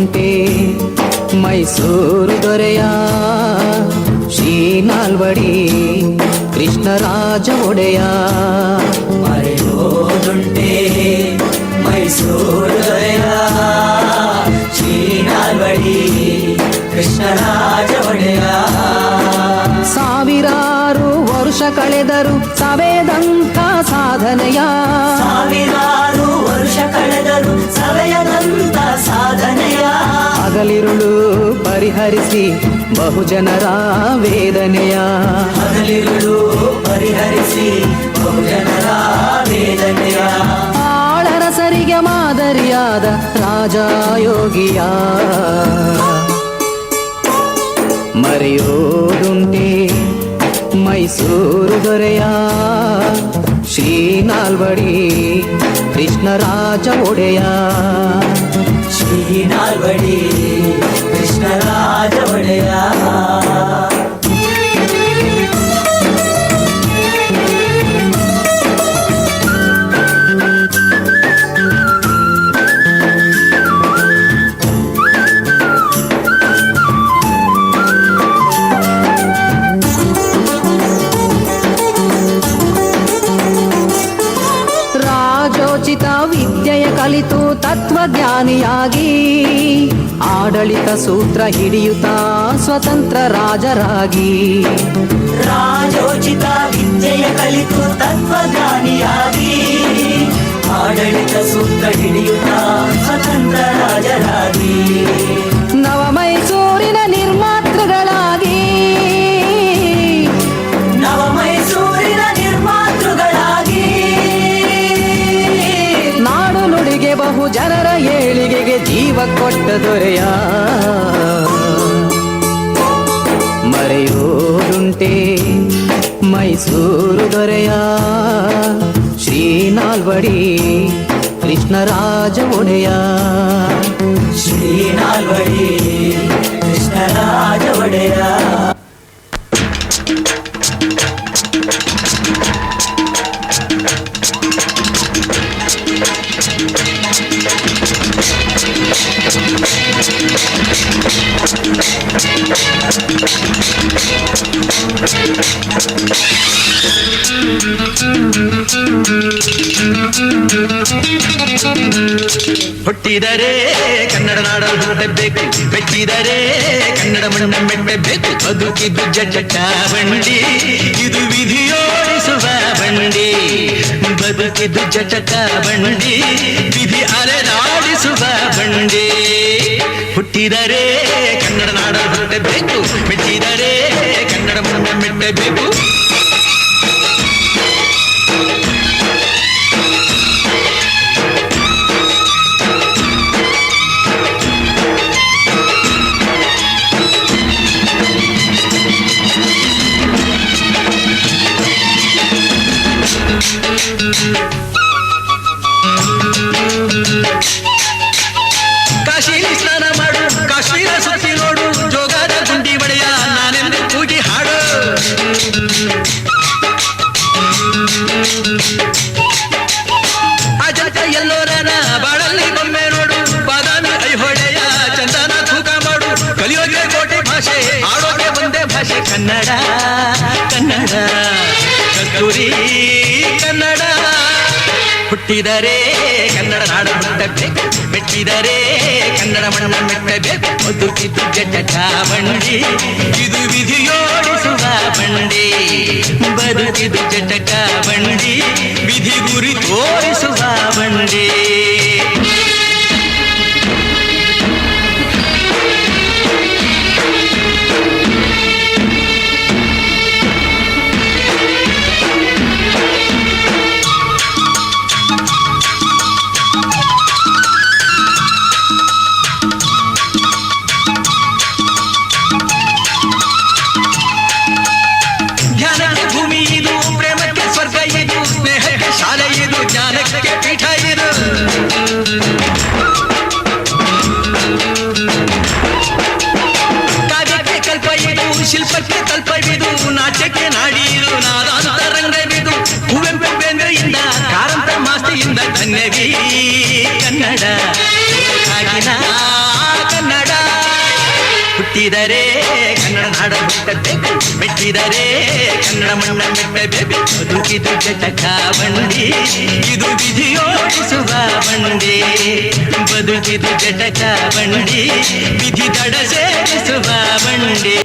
ಮರೆಯೋದುಂಟೆ ಮೈಸೂರು ದೊರೆಯ ಶ್ರೀ ನಾಲ್ವಡಿ ಕೃಷ್ಣರಾಜ ಒಡೆಯ. ಮರೆಯೋದುಂಟೆ ಮೈಸೂರು ದೊರೆಯ ಶ್ರೀ ನಾಲ್ವಡಿ ಕೃಷ್ಣರಾಜ ಒಡೆಯ. ಸಾವಿರಾರು ವರ್ಷ ಕಳೆದರು ಸವೆದಂಥ ಸಾಧನೆಯ, ಸಾವಿರಾರು ವರ್ಷ ಕಳೆದರು ಸವೆಯದಂತ ಸಾಧನೆಯ. ಹಗಲಿರುಳು ಪರಿಹರಿಸಿ ಬಹುಜನರ ವೇದನೆಯ, ಹಗಲಿರುಳು ಪರಿಹರಿಸಿ ಬಹುಜನರ ವೇದನೆಯ. ಆಳರಸರಿಗೆ ಮಾದರಿಯಾದ ರಾಜಯೋಗಿಯ. ಮರೆಯೋದುಂಟೆ ಮೈಸೂರು ದೊರೆಯ ಶ್ರೀ ನಾಲ್ವಡಿ ಕೃಷ್ಣರಾಜ ಒಡೆಯ. ಶ್ರೀ ನಾಲ್ವಡಿ ಕೃಷ್ಣರಾಜ ಒಡೆಯ. ರಾಜೋಚಿತ ವಿದ್ಯೆಯ ಕಲಿತು ತತ್ವಜ್ಞಾನಿಯಾಗಿ ಆಡಳಿತ ಸೂತ್ರ ಹಿಡಿಯುತ್ತಾ ಸ್ವತಂತ್ರ ರಾಜರಾಗಿ. ರಾಜೋಚಿತ ವಿದ್ಯೆಯ ಕಲಿತು ತತ್ವಜ್ಞಾನಿಯಾಗಿ ಆಡಳಿತ ಸೂತ್ರ ಹಿಡಿಯುತ್ತಾ ಸ್ವತಂತ್ರ ರಾಜರಾಗಿ. ನವ ಮೈಸೂರಿನ ನಿರ್ಮಾತೃಗಳಾಗಿ, ನವ ಮೈಸೂರಿನ ನಿರ್ಮಾತೃಗಳಾಗಿ ನಾಡು ನುಡಿಗೆ ಬಹು ಜನರ ಏಳಿಗೆಗೆ ಜೀವ ಕೊಟ್ಟ ದೊರೆಯ. ಮರೆಯೋದುಂಟೆ ಮೈಸೂರು ದೊರೆಯ ಶ್ರೀ ನಾಲ್ವಡಿ ಕೃಷ್ಣರಾಜ ಒಡೆಯ. ಶ್ರೀ ನಾಲ್ವಡಿ ಕೃಷ್ಣರಾಜ ಒಡೆಯ. ಹುಟ್ಟಿದರೆ ಕನ್ನಡ ನಾಡಲು ಹುಟ್ಟಬೇಕು, ಮೆಚ್ಚಿದರೆ ಕನ್ನಡ ಮಣ್ಣ ಮೆಟ್ಟಬೇಕು. ಬದುಕಿದ್ದು ಜಟ ಬಂಡಿ, ಇದು ವಿಧಿಯೋಡಿಸುವ ಬಂಡಿ. ಬದುಕಿದ್ದು ಜಟಕ ಬಂಡಿ, ವಿಧಿ ಅಲೆದಾಡಿಸುವ ಬಂಡಿ. ಹುಟ್ಟಿದರೆ ಕನ್ನಡ ನಾಡಲು ಹುಟ್ಟಬೇಕು, ಮೆಚ್ಚಿದರೆ ಕನ್ನಡ ಮಣ್ಣ ಮೆಟ್ಟಬೇಕು. ಕಾಶಿಲಿ ಸ್ನಾನ ಮಾಡು, ಕಾಶ್ಮೀರ ಸುತ್ತಿ ನೋಡು, ಜೋಗದ ಗುಂಡಿ ಬಡೆಯ ನಾನೆಂದು ಕೂಗಿ ಹಾಡು. ಅಜಂತ ಎಲ್ಲೋರನ ಬಾಳಲ್ಲಿ ಬೊಮ್ಮೆ ನೋಡು, ಬಾದಾಮಿ ಐಹೊಳೆಯ ಚಂದನ ತೂಕ ಮಾಡು. ಕಲಿಯೋಗೆ ಕೋಟಿ ಭಾಷೆ, ಆಡೋಗೆ ಒಂದೇ ಭಾಷೆ ಕನ್ನಡ. ಕನ್ನಡ ಕಸ್ತೂರಿ ಕನ್ನಡ. ಹುಟ್ಟಿದರೆ ಕನ್ನಡ ನಾಡು ಹುಟ್ಟಬೇಕು, ಮೆಚ್ಚಿದರೆ ಕನ್ನಡ ಮಣ್ಣ ಮೆಟ್ಟಬೇಕು. ಬದುಕಿದ್ದು ಜಟ ಬಂಡಿ, ಇದು ವಿಧಿಯೋಡಿಸುವ ಬಂಡಿ. ಬದುಕಿದ್ದು ಜಟ ಬಂಡಿ, ವಿಧಿ ಗುರಿ ತೋರಿಸುವ ಬಂಡಿ. ಧ್ಯಾನಕ್ಕೆ ಭೂಮಿ ಇದು, ಪ್ರೇಮಕ್ಕೆ ಸ್ವರ್ಗ ಇದು, ಸ್ನೇಹಕ್ಕೆ ಶಾಲೆ ಇದು, ಜ್ಞಾನಕ್ಕೆ ಪೀಠ ಇದು. ಕಾವ್ಯಕ್ಕೆ ಕಲ್ಪ ಇದು, ಶಿಲ್ಪಕ್ಕೆ ಕಲ್ಪವಿದು, ನಾಟ್ಯಕ್ಕೆ ನಾಡಿದು, ನಾದಾಂತರಂಗವಿದು. ಕುವೆಂಪೆಂದ್ರೆಯಿಂದ ಕಾರಂತ ಮಾಸ್ತಿಯಿಂದ ಧನ್ಯವೀ ಕನ್ನಡ. ಮೆಟ್ಟಿದರೆ ಕನ್ನಡ ನಾಡ ಹುಟ್ಟಬೇಕು, ಮೆಟ್ಟಿದರೆ ಕನ್ನಡ ಮಣ್ಣ ಮೆಟ್ಟಬೇಕು. ಬದುಕಿದು ಜಟಕ ಬಂಡಿ, ಇದು ವಿಧಿಯೋಡಿಸುವ ಬಂಡಿ. ಬದುಕಿದು ಜಟಕ ಬಂಡಿ, ವಿಧಿ ದಡ ಸೇರಿಸುವ ಬಂಡಿ.